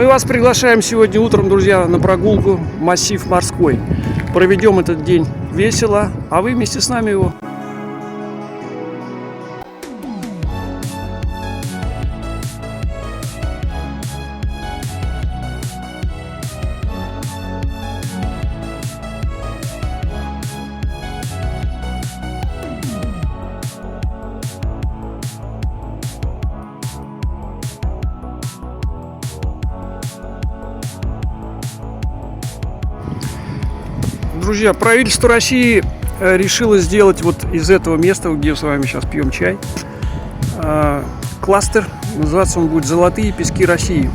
Мы вас приглашаем сегодня утром, друзья, на прогулку в массив морской. Проведем этот день весело, а вы вместе с нами его. Друзья, правительство России решило сделать вот из этого места, где с вами сейчас пьем чай, кластер. Называться он будет «Золотые пески России».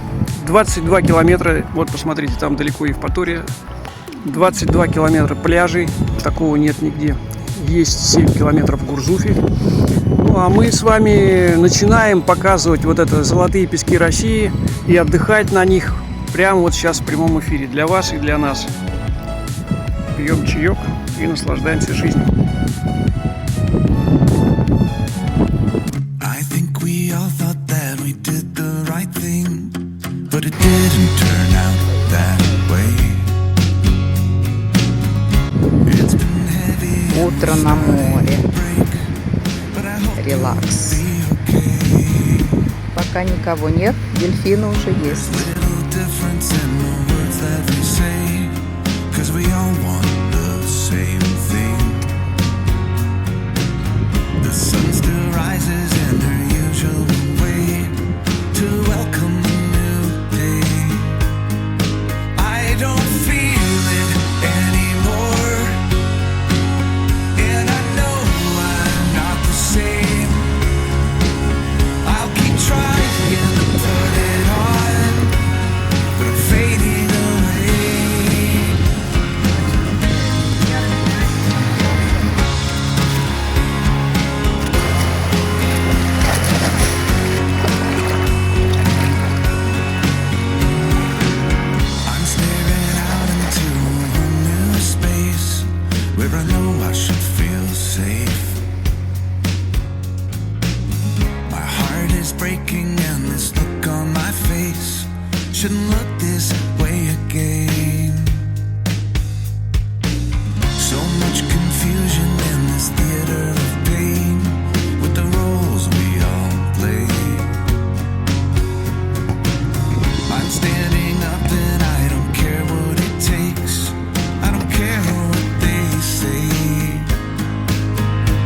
22 километра, вот посмотрите, там далеко Евпатория. 22 километра пляжей, такого нет нигде. Есть 7 километров в Гурзуфе. Ну а мы с вами начинаем показывать вот это «Золотые пески России» и отдыхать на них прямо вот сейчас в прямом эфире. Для вас и для нас. Пьем чаек и наслаждаемся жизнью. Утро на море. Релакс. Пока никого нет, дельфины уже есть. Breaking and this look on my face shouldn't look this way again. So much confusion in this theater of pain with the roles we all play. I'm standing up and I don't care what it takes. I don't care what they say.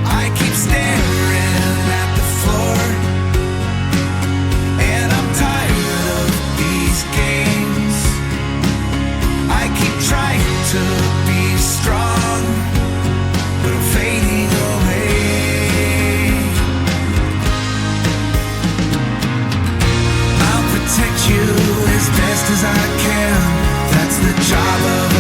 I keep staring at the floor. To be strong, but I'm fading away. I'll protect you as best as I can. That's the job of